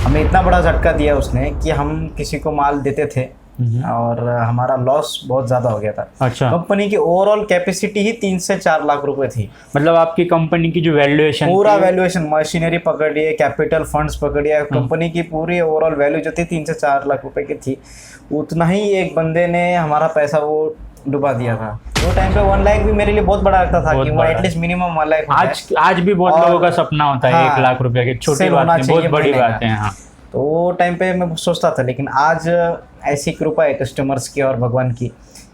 हमें इतना बड़ा झटका दिया उसने कि हम किसी को माल देते थे और हमारा लॉस बहुत ज़्यादा हो गया था। अच्छा, कंपनी की ओवरऑल कैपेसिटी ही 3 से 4 लाख रुपए थी। मतलब आपकी कंपनी की जो वैल्यूएशन पूरा वैल्यूएशन, मशीनरी पकड़िए, कैपिटल फंड्स पकड़िए, कंपनी की पूरी ओवरऑल वैल्यू जो थी 3 से 4 लाख रुपए की थी। उतना ही एक बंदे ने हमारा पैसा वो डुबा दिया था। वो टाइम पे 1 लाख भी मेरे लिए बहुत बड़ा लगता था कि वो एटलीस्ट मिनिमम 1 लाख। आज भी बहुत लोगों का सपना होता है 1 लाख रुपए की, छोटी बात नहीं, बहुत बड़ी बात है। हाँ, तो वो टाइम पे मैं सोचता था, लेकिन आज ऐसी कृपा है कस्टमर्स की और भगवान की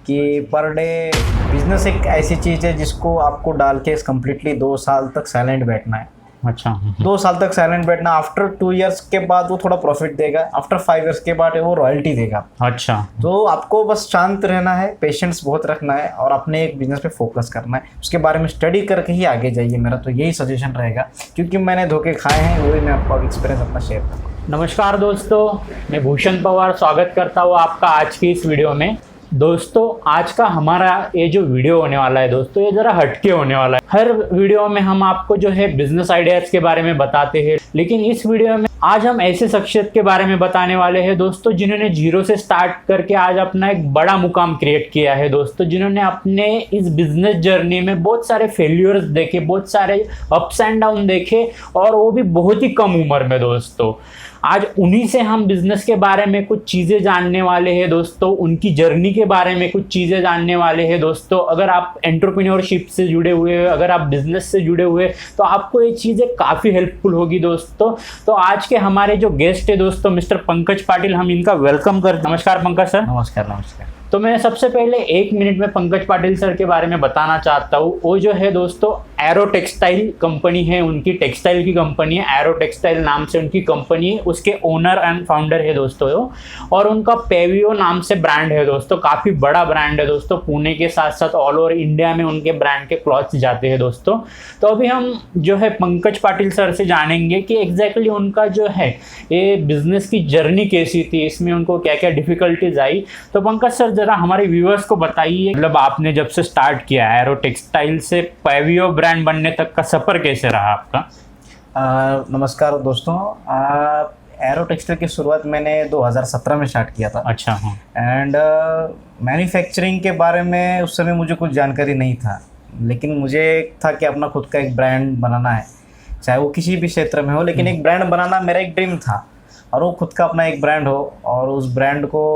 कि पर डे बिजनेस एक ऐसी चीज़ है जिसको आपको डाल के कंप्लीटली 2 साल तक साइलेंट बैठना है। अच्छा, 2 साल तक साइलेंट बैठना, आफ्टर 2 इयर्स के बाद वो थोड़ा प्रॉफिट देगा, आफ्टर 5 इयर्स के बाद वो रॉयल्टी देगा। अच्छा, तो आपको बस शांत रहना है, पेशेंस बहुत रखना है और अपने एक बिजनेस पे फोकस करना है, उसके बारे में स्टडी करके ही आगे जाइए। मेरा तो यही सजेशन रहेगा, क्योंकि मैंने धोखे खाए हैं, वही मैं आपको एक्सपीरियंस अपना शेयर करूँ। नमस्कार दोस्तों, मैं भूषण पवार स्वागत करता हूँ आपका आज की इस वीडियो में। दोस्तों, आज का हमारा ये जो वीडियो होने वाला है दोस्तों, ये ज़रा हटके होने वाला है। हर वीडियो में हम आपको जो है बिजनेस आइडियाज़ के बारे में बताते हैं, लेकिन इस वीडियो में आज हम ऐसे शख्सियत के बारे में बताने वाले हैं दोस्तों, जिन्होंने जीरो से स्टार्ट करके आज अपना एक बड़ा मुकाम क्रिएट किया है दोस्तों, जिन्होंने अपने इस बिजनेस जर्नी में बहुत सारे फेल्यूर्स देखे, बहुत सारे अप्स एंड डाउन देखे, और वो भी बहुत ही कम उम्र में दोस्तों। आज उन्हीं से हम बिजनेस के बारे में कुछ चीज़ें जानने वाले हैं दोस्तों, उनकी जर्नी के बारे में कुछ चीज़ें जानने वाले हैं दोस्तों। अगर आप एंटरप्रेन्योरशिप से जुड़े हुए हैं, अगर आप बिजनेस से जुड़े हुए हैं, तो आपको ये चीज़ें काफ़ी हेल्पफुल होगी दोस्तों। तो आज के हमारे जो गेस्ट है दोस्तों, मिस्टर पंकज पाटिल, हम इनका वेलकम करते हैं। नमस्कार पंकज सर। नमस्कार। नमस्कार। तो मैं सबसे पहले 1 मिनट में पंकज पाटिल सर के बारे में बताना चाहता हूँ। वो जो है दोस्तों, एरो टेक्सटाइल कंपनी है उनकी, टेक्सटाइल की कंपनी है, एरो टेक्सटाइल नाम से उनकी कंपनी है। उसके ओनर एंड फाउंडर है दोस्तों वो, और उनका पेवियो नाम से ब्रांड है दोस्तों, काफ़ी बड़ा ब्रांड है दोस्तों। पुणे के साथ साथ ऑल ओवर इंडिया में उनके ब्रांड के क्लॉथ्स जाते हैं दोस्तों। तो अभी हम जो है पंकज पाटिल सर से जानेंगे कि एग्जैक्टली उनका जो है ये बिजनेस की जर्नी कैसी थी, इसमें उनको क्या क्या डिफिकल्टीज आई। तो पंकज सर, जरा हमारे व्यूअर्स को बताइए, मतलब आपने जब से स्टार्ट किया एरो टेक्सटाइल से पेवियो ब्रांड बनने तक का सफर कैसे रहा आपका? नमस्कार दोस्तों। एरो टेक्सटाइल की शुरुआत मैंने 2017 में स्टार्ट किया था। अच्छा। हाँ। एंड मैन्युफैक्चरिंग के बारे में उस समय मुझे कुछ जानकारी नहीं था, लेकिन मुझे था कि अपना खुद का एक ब्रांड बनाना है, चाहे वो किसी भी क्षेत्र में हो, लेकिन एक ब्रांड बनाना मेरा एक ड्रीम था, और वो खुद का अपना एक ब्रांड हो, और उस ब्रांड को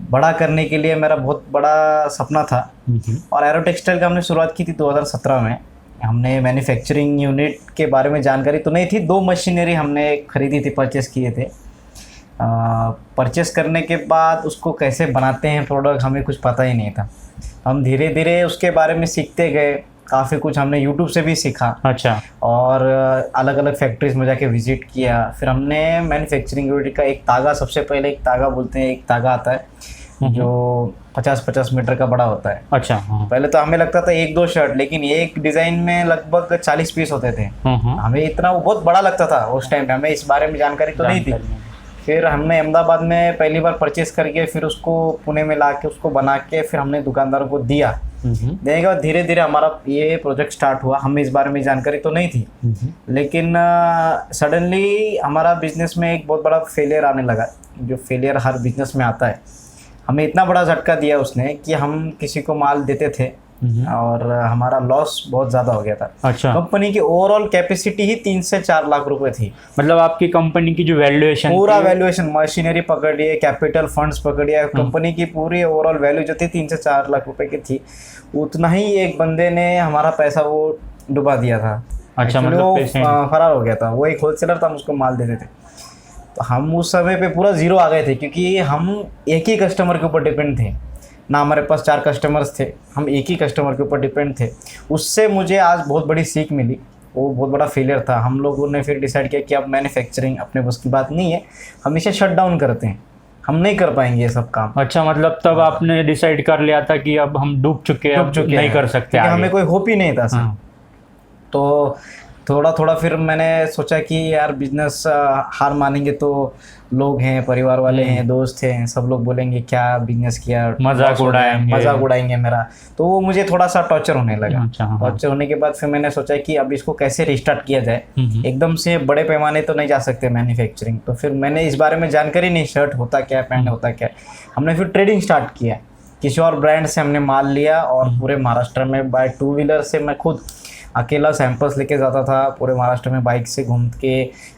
बड़ा करने के लिए मेरा बहुत बड़ा सपना था। और एरो टेक्सटाइल का हमने शुरुआत की थी 2017 में। हमने मैन्युफैक्चरिंग यूनिट के बारे में जानकारी तो नहीं थी, 2 मशीनरी हमने खरीदी थी, परचेस किए थे। परचेस करने के बाद उसको कैसे बनाते हैं प्रोडक्ट, हमें कुछ पता ही नहीं था। हम धीरे धीरे उसके बारे में सीखते गए, काफ़ी कुछ हमने यूट्यूब से भी सीखा। अच्छा। और अलग अलग फैक्ट्रीज में जाके विजिट किया। फिर हमने मैन्युफैक्चरिंग यूनिट का एक तागा, सबसे पहले एक तागा बोलते हैं, एक तागा आता है जो 50-50 मीटर का बड़ा होता है। अच्छा। हाँ। पहले तो हमें लगता था 1-2 शर्ट, लेकिन एक डिज़ाइन में लगभग 40 पीस होते थे। हमें इतना वो बहुत बड़ा लगता था उस टाइम पे, हमें इस बारे में जानकारी तो नहीं थी। फिर हमने अहमदाबाद में पहली बार परचेस करके फिर उसको पुणे में ला के उसको बना के फिर हमने दुकानदारों को दिया। देने के बाद धीरे धीरे हमारा ये प्रोजेक्ट स्टार्ट हुआ। हमें इस बारे में जानकारी तो नहीं थी, लेकिन सडनली हमारा बिजनेस में एक बहुत बड़ा फेलियर आने लगा, जो फेलियर हर बिजनेस में आता है। हमें इतना बड़ा झटका दिया उसने कि हम किसी को माल देते थे और हमारा लॉस बहुत ज़्यादा हो गया था। अच्छा। कंपनी की ओवरऑल कैपेसिटी ही 3 से 4 लाख रुपए थी। मतलब आपकी कंपनी की जो वैल्यूएशन, पूरा वैल्यूएशन, मशीनरी पकड़िए, कैपिटल फंड्स पकड़िए, कंपनी की पूरी ओवरऑल वैल्यू जो थी 3 से 4 लाख रुपए की थी। उतना ही एक बंदे ने हमारा पैसा वो डुबा दिया था। अच्छा, मतलब वो फरार हो गया था। वो एक होलसेलर था, हम उसको माल देते थे। तो हम उस समय पे पूरा जीरो आ गए थे, क्योंकि हम एक ही कस्टमर के ऊपर डिपेंड थे ना, हमारे पास 4 कस्टमर्स थे, हम एक ही कस्टमर के ऊपर डिपेंड थे। उससे मुझे आज बहुत बड़ी सीख मिली। वो बहुत बड़ा फेलियर था। हम लोगों ने फिर डिसाइड किया कि अब मैन्युफैक्चरिंग अपने बस की बात नहीं है, हम इसे शट डाउन करते हैं, हम नहीं कर पाएंगे ये सब काम। अच्छा, मतलब तब आपने डिसाइड कर लिया था कि अब हम डूब चुके हैं, नहीं कर सकते, हमें कोई होप ही नहीं था सर। तो थोड़ा थोड़ा फिर मैंने सोचा कि यार बिजनेस हार मानेंगे तो लोग हैं, परिवार वाले हैं, दोस्त हैं, सब लोग बोलेंगे क्या बिजनेस किया, मजाक उड़ाएंगे। मजाक उड़ाएंगे मेरा। तो वो मुझे थोड़ा सा टॉर्चर होने लगा। अच्छा, हाँ। टॉर्चर होने के बाद फिर मैंने सोचा कि अब इसको कैसे रिस्टार्ट किया जाए। एकदम से बड़े पैमाने तो नहीं जा सकते मैन्युफैक्चरिंग। तो फिर मैंने इस बारे में जानकारी नहीं, शर्ट होता क्या, पैंट होता क्या। हमने फिर ट्रेडिंग स्टार्ट किया, किसी और ब्रांड से हमने माल लिया और पूरे महाराष्ट्र में बाय 2 व्हीलर से मैं खुद अकेला सैंपल्स लेके जाता था पूरे महाराष्ट्र में, बाइक से घूम के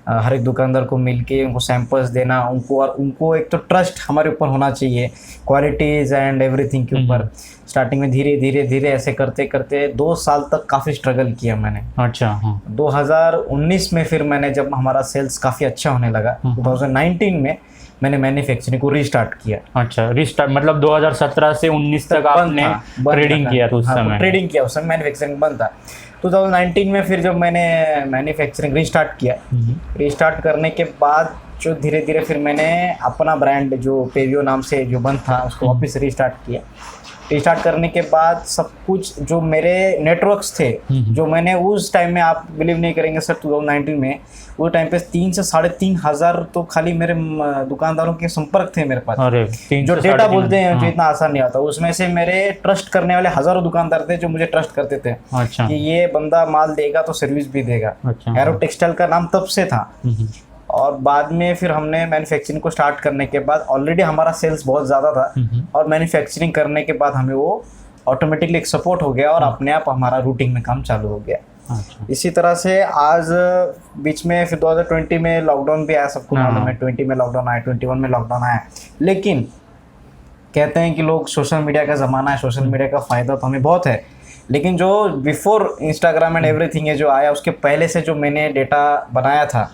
हर एक दुकानदार को मिल के उनको सैंपल्स देना उनको। और उनको एक तो ट्रस्ट हमारे ऊपर होना चाहिए क्वालिटीज़ एंड एवरीथिंग के ऊपर। स्टार्टिंग में धीरे धीरे धीरे ऐसे करते करते 2 साल तक काफ़ी स्ट्रगल किया मैंने। अच्छा, हाँ। 2019 में फिर मैंने जब हमारा सेल्स काफ़ी अच्छा होने लगा, 2019 में मैंने मैन्युफैक्चरिंग को रीस्टार्ट किया। अच्छा, रीस्टार्ट मतलब 2017 से 19 तक आपने ट्रेडिंग किया था उस समय? ट्रेडिंग किया उस समय, मैन्युफैक्चरिंग बंद था। 2019 में फिर जब मैंने मैन्युफैक्चरिंग रीस्टार्ट किया, रीस्टार्ट करने के बाद जो धीरे धीरे फिर मैंने अपना ब्रांड जो पेवियो नाम से जो बंद था उसको वापस रीस्टार्ट किया। रीस्टार्ट करने के बाद सब कुछ जो मेरे नेटवर्क्स थे जो मैंने उस टाइम में, आप बिलीव नहीं करेंगे सर, 2019 में उस टाइम पे 3 से 3,500 तो खाली मेरे दुकानदारों के संपर्क थे मेरे पास। अरे, जो डेटा बोलते हैं जो इतना आसान नहीं आता, उसमें से मेरे ट्रस्ट करने वाले हजारों दुकानदार थे जो मुझे ट्रस्ट करते थे। अच्छा, कि ये बंदा माल देगा तो सर्विस भी देगा। अच्छा, एरो टेक्सटाइल का नाम तब से था। और बाद में फिर हमने मैन्युफैक्चरिंग को स्टार्ट करने के बाद ऑलरेडी हमारा सेल्स बहुत ज़्यादा था और मैन्युफैक्चरिंग करने के बाद हमें वो ऑटोमेटिकली एक सपोर्ट हो गया और अपने आप हमारा रूटिंग में काम चालू हो गया। अच्छा। इसी तरह से आज बीच में फिर 2020 में लॉकडाउन भी आया, सबको मालूम है। 20 में लॉकडाउन आया, 21 में लॉकडाउन आया। लेकिन कहते हैं कि लोग सोशल मीडिया का ज़माना है, सोशल मीडिया का फ़ायदा तो हमें बहुत है, लेकिन जो बिफोर इंस्टाग्राम एंड एवरीथिंग है जो आया, उसके पहले से जो मैंने डेटा बनाया था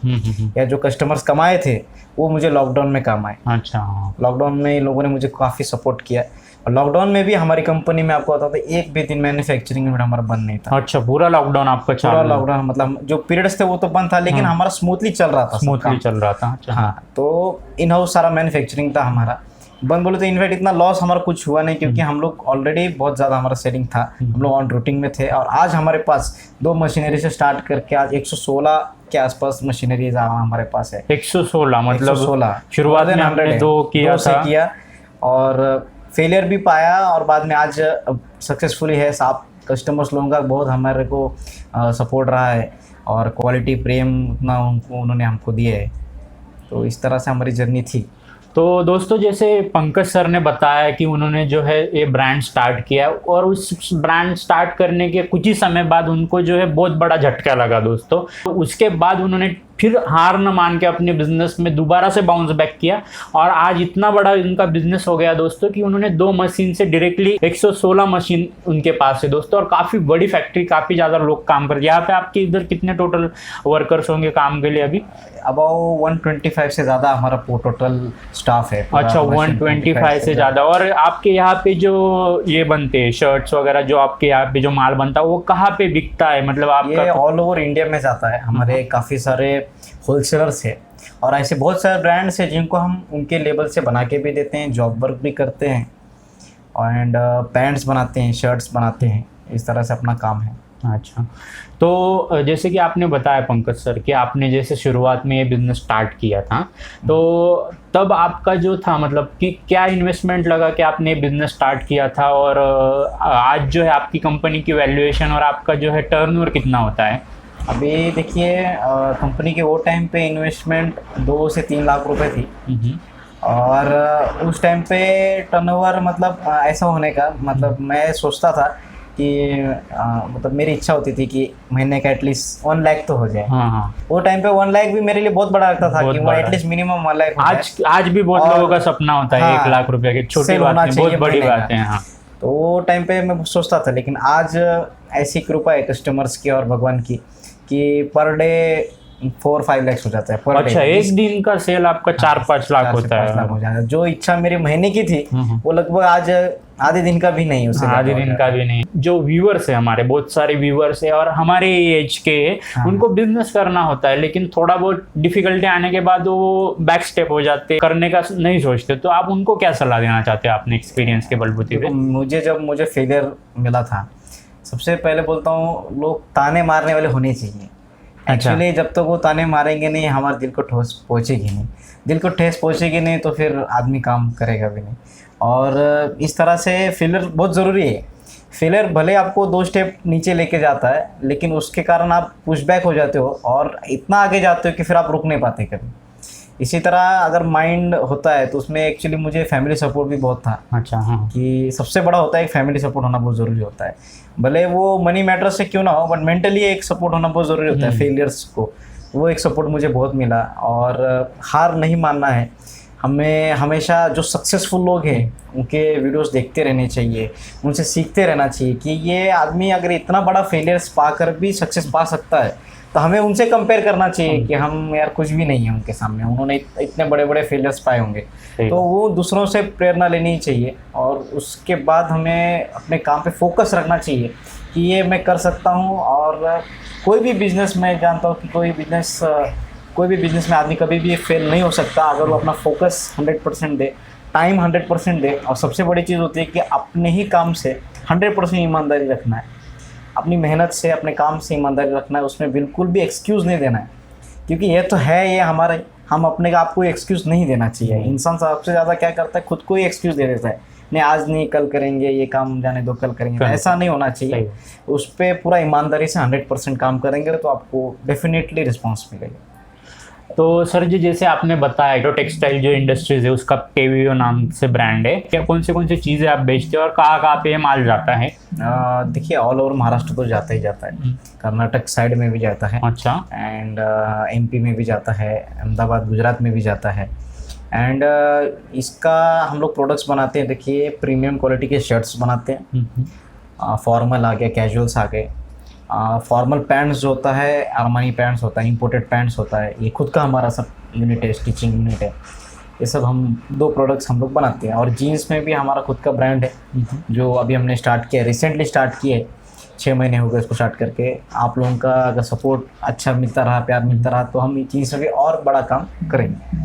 या जो कस्टमर्स कमाए थे वो मुझे लॉकडाउन में काम आए। अच्छा, लॉकडाउन में लोगों ने मुझे काफ़ी सपोर्ट किया और लॉकडाउन में भी हमारी कंपनी में आपको बताता था एक भी दिन मैन्युफैक्चरिंग यूनिट हमारा बंद नहीं था। अच्छा, पूरा लॉकडाउन आपका पूरा चालू? लॉकडाउन मतलब जो पीरियड्स थे वो तो बंद था, लेकिन हमारा स्मूथली चल रहा था, स्मूथली चल रहा था। अच्छा, हाँ। तो इन हाउस सारा मैन्युफैक्चरिंग था हमारा। बंद बोले तो इनफैक्ट इतना लॉस हमारा कुछ हुआ नहीं, क्योंकि हम लोग ऑलरेडी बहुत ज़्यादा हमारा सेलिंग था, हम लोग ऑन रूटिंग में थे। और आज हमारे पास 2 मशीनरी से स्टार्ट करके आज 116 के आसपास मशीनरीज हमारे पास है। 116 मतलब 116 शुरुआत में हमने 2 किया और फेलियर भी पाया और बाद में आज सक्सेसफुली है। साफ कस्टमर्स लोगों का बहुत हमारे को सपोर्ट रहा है और क्वालिटी प्रेम उतना उन्होंने हमको दिया है। तो इस तरह से हमारी जर्नी थी। तो दोस्तों, जैसे पंकज सर ने बताया कि उन्होंने जो है ये ब्रांड स्टार्ट किया और उस ब्रांड स्टार्ट करने के कुछ ही समय बाद उनको जो है बहुत बड़ा झटका लगा दोस्तों। तो उसके बाद उन्होंने फिर हार न मान के अपने बिजनेस में दोबारा से बाउंस बैक किया और आज इतना बड़ा उनका बिजनेस हो गया दोस्तों कि उन्होंने 2 मशीन से डायरेक्टली 116 मशीन उनके पास है दोस्तों। और काफ़ी बड़ी फैक्ट्री, काफ़ी ज़्यादा लोग काम कर। यहाँ पे आपके इधर कितने टोटल वर्कर्स होंगे काम के लिए अभी? अबाउट 125 से ज़्यादा हमारा टोटल स्टाफ है। अच्छा, 125 से ज़्यादा। और आपके यहाँ पे जो ये बनते हैं शर्ट्स वगैरह, जो आपके यहाँ पे जो माल बनता है वो कहाँ पे बिकता है? मतलब आपका ये ऑल ओवर इंडिया में जाता है। हमारे काफ़ी सारे होलसेलर्स है और ऐसे बहुत सारे ब्रांड्स हैं जिनको हम उनके लेबल से बना के भी देते हैं, जॉब वर्क भी करते हैं एंड पैंट्स बनाते हैं, शर्ट्स बनाते हैं। इस तरह से अपना काम है। अच्छा, तो जैसे कि आपने बताया पंकज सर कि आपने जैसे शुरुआत में ये बिज़नेस स्टार्ट किया था, तो तब आपका जो था मतलब कि क्या इन्वेस्टमेंट लगा कि आपने ये बिज़नेस स्टार्ट किया था? और आज जो है आपकी कंपनी की वैल्यूएशन और आपका जो है टर्नओवर कितना होता है? अभी देखिए, कंपनी के वो टाइम पे इन्वेस्टमेंट 2 से 3 लाख रुपए थी और उस टाइम पे टर्नओवर मतलब ऐसा होने का मतलब मैं सोचता था कि मतलब मेरी इच्छा होती थी कि महीने का एटलीस्ट 1 लाख तो हो जाए। हाँ। वो टाइम पे 1 लाख भी मेरे लिए बहुत बड़ा लगता था कि वो एटलीस्ट मिनिमम 1 लाख। आज भी बहुत लोगों का सपना होता है। हाँ, 1 लाख रुपए की छोटी बात नहीं, बहुत बड़ी बात है। हाँ, तो वो टाइम पे मैं सोचता था, लेकिन आज ऐसी कृपा है कस्टमर्स की और भगवान की कि पर डे 4-5 लाख हो जाता है पर अच्छा, एक दिन का सेल आपका 4-5 लाख होता है। हो जाता है। जो इच्छा मेरी महीने की थी वो लगभग आज आधे दिन का भी नहीं, उससे आधे दिन का भी नहीं। जो व्यूअर्स है हमारे, बहुत सारे व्यूअर्स है और हमारे एज के, उनको बिजनेस करना होता है लेकिन थोड़ा बहुत डिफिकल्टी आने के बाद वो बैक स्टेप हो जाते, करने का नहीं सोचते। तो आप उनको क्या सलाह देना चाहते हैं अपने एक्सपीरियंस के बलबूते पे? मुझे फेलियर मिला था, सबसे पहले बोलता हूँ लोग ताने मारने वाले होने चाहिए। एक्चुअली जब तक वो ताने मारेंगे नहीं हमारे दिल को ठोस पहुँचेगी नहीं, दिल को ठेस पहुँचेगी नहीं तो फिर आदमी काम करेगा भी नहीं। और इस तरह से फेलियर बहुत ज़रूरी है। फेलियर भले आपको 2 स्टेप नीचे लेके जाता है, लेकिन उसके कारण आप पुशबैक हो जाते हो और इतना आगे जाते हो कि फिर आप रुक नहीं पाते कभी। इसी तरह अगर माइंड होता है तो उसमें एक्चुअली मुझे फैमिली सपोर्ट भी बहुत था। अच्छा, हाँ। कि सबसे बड़ा होता है एक फैमिली सपोर्ट होना बहुत ज़रूरी होता है। भले वो मनी मैटर से क्यों ना हो, बट मेंटली एक सपोर्ट होना बहुत ज़रूरी होता है फेलियर्स को। वो एक सपोर्ट मुझे बहुत मिला। और हार नहीं मानना है हमें, हमेशा जो सक्सेसफुल लोग हैं उनके वीडियोस देखते रहने चाहिए, उनसे सीखते रहना चाहिए कि ये आदमी अगर इतना बड़ा फेलियर्स पाकर भी सक्सेस पा सकता है तो हमें उनसे कंपेयर करना चाहिए कि हम यार कुछ भी नहीं है उनके सामने, उन्होंने इतने बड़े बड़े फेलियर्स पाए होंगे। तो वो दूसरों से प्रेरणा लेनी चाहिए और उसके बाद हमें अपने काम पे फोकस रखना चाहिए कि ये मैं कर सकता हूँ। और कोई भी बिज़नेस मैं जानता हूँ कि कोई भी बिज़नेस में आदमी कभी भी फेल नहीं हो सकता अगर वो अपना फोकस 100% दे, टाइम 100% दे। और सबसे बड़ी चीज़ होती है कि अपने ही काम से 100% ईमानदारी रखना है, अपनी मेहनत से अपने काम से ईमानदारी रखना है, उसमें बिल्कुल भी एक्सक्यूज़ नहीं देना है। क्योंकि ये तो है ये हमारा, हम अपने आप को एक्सक्यूज़ नहीं देना चाहिए। इंसान सबसे ज़्यादा क्या करता है, खुद को ही एक्सक्यूज़ दे देता है, नहीं आज नहीं कल करेंगे, ये काम जाने दो कल करेंगे। ऐसा नहीं होना चाहिए, उस पर पूरा ईमानदारी से 100% काम करेंगे तो आपको डेफिनेटली रिस्पॉन्स मिलेगा। तो सर जी, जैसे आपने बताया जो टेक्सटाइल जो इंडस्ट्रीज है उसका केवीओ नाम से ब्रांड है, क्या कौन सी चीज़ें आप बेचते हो और कहाँ पे ये माल जाता है? देखिए ऑल ओवर महाराष्ट्र तो जाता ही जाता है, कर्नाटक साइड में भी जाता है, अच्छा, एंड एमपी में भी जाता है, अहमदाबाद गुजरात में भी जाता है। एंड इसका हम लोग प्रोडक्ट्स बनाते हैं। देखिए प्रीमियम क्वालिटी के शर्ट्स बनाते हैं, फॉर्मल आ गया, कैजुअल्स आ गए, फॉर्मल पैंट्स जो होता है अरमानी पैंट्स होता है, इंपोर्टेड पैंट्स होता है, ये खुद का हमारा सब यूनिट है, स्टिचिंग यूनिट है। ये सब हम 2 प्रोडक्ट्स हम लोग बनाते हैं। और जीन्स में भी हमारा खुद का ब्रांड है जो अभी हमने स्टार्ट किया, रिसेंटली स्टार्ट किया है, 6 महीने हो गए इसको स्टार्ट करके। आप लोगों का अगर सपोर्ट अच्छा मिलता रहा, प्यार मिलता रहा तो हम जीन्स में भी और बड़ा काम करेंगे।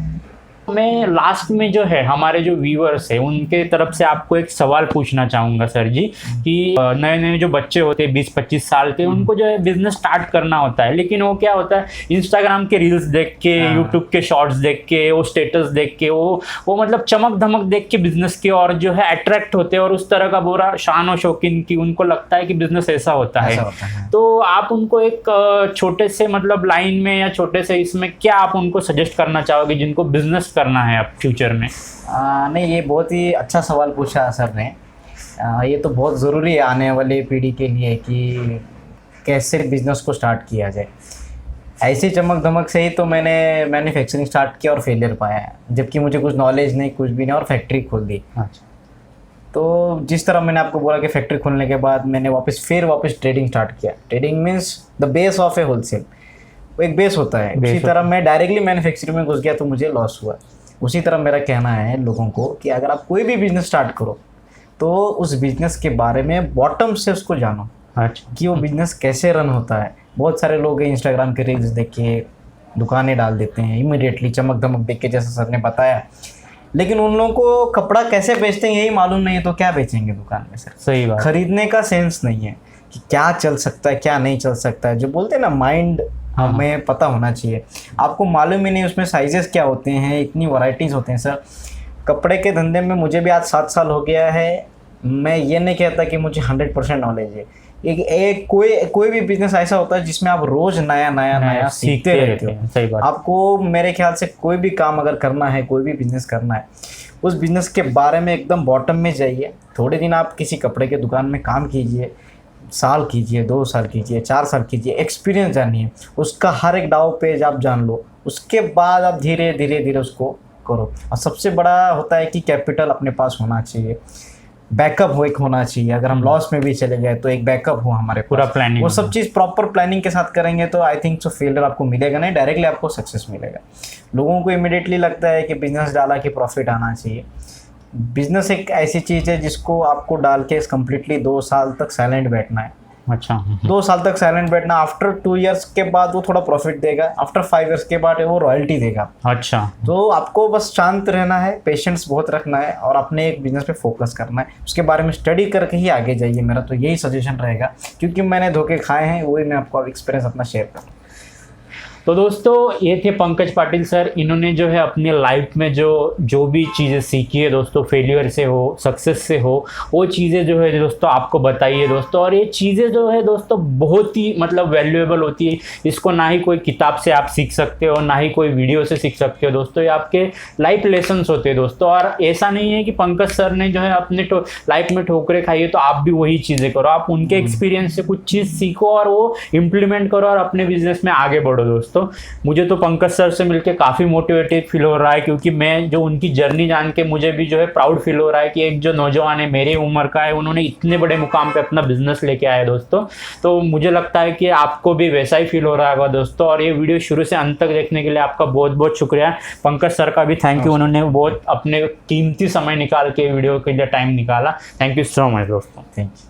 मैं लास्ट में जो है हमारे जो व्यूअर्स हैं उनके तरफ से आपको एक सवाल पूछना चाहूँगा सर जी कि नए नए जो बच्चे होते हैं 20-25 साल के, उनको जो है बिजनेस स्टार्ट करना होता है, लेकिन वो क्या होता है इंस्टाग्राम के रील्स देख के, यूट्यूब के शॉर्ट्स देख के, वो स्टेटस देख के, वो मतलब चमक धमक देख के बिजनेस की और जो है अट्रैक्ट होते हैं और उस तरह का बुरा शान और शौकीन की उनको लगता है कि बिजनेस ऐसा होता है। तो आप उनको एक छोटे से मतलब लाइन में या छोटे से इसमें क्या आप उनको सजेस्ट करना चाहोगे जिनको बिजनेस करना है अब फ्यूचर में? नहीं, ये बहुत ही अच्छा सवाल पूछा सर ने। ये तो बहुत ज़रूरी है आने वाली पीढ़ी के लिए कि कैसे बिज़नेस को स्टार्ट किया जाए। ऐसी चमक धमक से ही तो मैंने मैन्युफैक्चरिंग स्टार्ट किया और फेलियर पाया है, जबकि मुझे कुछ नॉलेज नहीं, कुछ भी नहीं, और फैक्ट्री खोल दी। अच्छा। तो जिस तरह मैंने आपको बोला कि फैक्ट्री खोलने के बाद मैंने वापस ट्रेडिंग स्टार्ट किया। Trading means the base of A wholesale, वो एक बेस होता है। उसी तरह मैं डायरेक्टली मैन्युफैक्चरिंग में घुस गया तो मुझे लॉस हुआ। उसी तरह मेरा कहना है लोगों को कि अगर आप कोई भी बिजनेस स्टार्ट करो तो उस बिजनेस के बारे में बॉटम से उसको जानो। अच्छा। कि वो बिजनेस कैसे रन होता है। बहुत सारे लोग इंस्टाग्राम के रील्स देख के दुकानें डाल देते हैं इमीडिएटली, चमक धमक देख के, जैसा सर ने बताया, लेकिन उन लोगों को कपड़ा कैसे बेचते हैं यही मालूम नहीं है तो क्या बेचेंगे दुकान में सर? सही बात। खरीदने का सेंस नहीं है कि क्या चल सकता है क्या नहीं चल सकता है। जो बोलते हैं ना माइंड, हमें पता होना चाहिए। आपको मालूम ही नहीं उसमें साइजेस क्या होते हैं, इतनी वैरायटीज़ होते हैं सर। कपड़े के धंधे में मुझे भी आज 7 साल हो गया है। मैं ये नहीं कहता कि मुझे 100% नॉलेज है। एक कोई भी बिजनेस ऐसा होता है जिसमें आप रोज नया सीखते रहते हो। सही बात। आपको मेरे ख्याल से कोई भी काम अगर करना है, कोई भी बिजनेस करना है, उस बिजनेस के बारे में एकदम बॉटम में जाइए। थोड़े दिन आप किसी कपड़े के दुकान में काम कीजिए, साल कीजिए, 2 साल कीजिए, 4 साल कीजिए, एक्सपीरियंस जानिए, उसका हर एक दाव पेज आप जान लो। उसके बाद आप धीरे धीरे उसको करो। और सबसे बड़ा होता है कि कैपिटल अपने पास होना चाहिए, बैकअप होना चाहिए। अगर हम लॉस में भी चले गए तो एक बैकअप हो हमारे पूरा प्लानिंग, वो सब चीज़ प्रॉपर प्लानिंग के साथ करेंगे तो आई थिंक सो फेलियर आपको मिलेगा नहीं, डायरेक्टली आपको सक्सेस मिलेगा। लोगों को इमीडिएटली लगता है कि बिजनेस डाला कि प्रॉफिट आना चाहिए। बिजनेस एक ऐसी चीज़ है जिसको आपको डाल के कम्प्लीटली 2 साल तक साइलेंट बैठना है। अच्छा। 2 साल तक साइलेंट बैठना। आफ्टर 2 इयर्स के बाद वो थोड़ा प्रॉफिट देगा, आफ्टर 5 इयर्स के बाद वो रॉयल्टी देगा। अच्छा। तो आपको बस शांत रहना है, पेशेंस बहुत रखना है और अपने एक बिजनेस पे फोकस करना है। उसके बारे में स्टडी करके ही आगे जाइए, मेरा तो यही सजेशन रहेगा, क्योंकि मैंने धोखे खाए हैं, वही मैं आपको एक्सपीरियंस अपना शेयर करूँ। तो दोस्तों ये थे पंकज पाटिल सर। इन्होंने जो है अपनी लाइफ में जो भी चीज़ें सीखी है दोस्तों, फेलियर से हो सक्सेस से हो, वो चीज़ें जो है दोस्तों आपको बताइए दोस्तों। और ये चीज़ें जो है दोस्तों बहुत ही मतलब वैल्यूएबल होती है। इसको ना ही कोई किताब से आप सीख सकते हो, ना ही कोई वीडियो से सीख सकते हो दोस्तों। ये आपके लाइफ लेसन्स होते हैं दोस्तों। और ऐसा नहीं है कि पंकज सर ने जो है अपने लाइफ में ठोकरें खाई है तो आप भी वही चीज़ें करो। आप उनके एक्सपीरियंस से कुछ चीज़ सीखो और वो इम्प्लीमेंट करो और अपने बिजनेस में आगे बढ़ो दोस्तों। मुझे तो पंकज सर से मिलकर काफ़ी मोटिवेटेड फील हो रहा है, क्योंकि मैं जो उनकी जर्नी जान के मुझे भी जो है प्राउड फील हो रहा है कि एक जो नौजवान है मेरी उम्र का है, उन्होंने इतने बड़े मुकाम पे अपना बिजनेस लेके आए दोस्तों। तो मुझे लगता है कि आपको भी वैसा ही फील हो रहा होगा दोस्तों। और ये वीडियो शुरू से अंत तक देखने के लिए आपका बहुत बहुत शुक्रिया। पंकज सर का भी थैंक यू, उन्होंने बहुत अपने कीमती समय निकाल के वीडियो के लिए टाइम निकाला। थैंक यू सो मच दोस्तों। Thank you.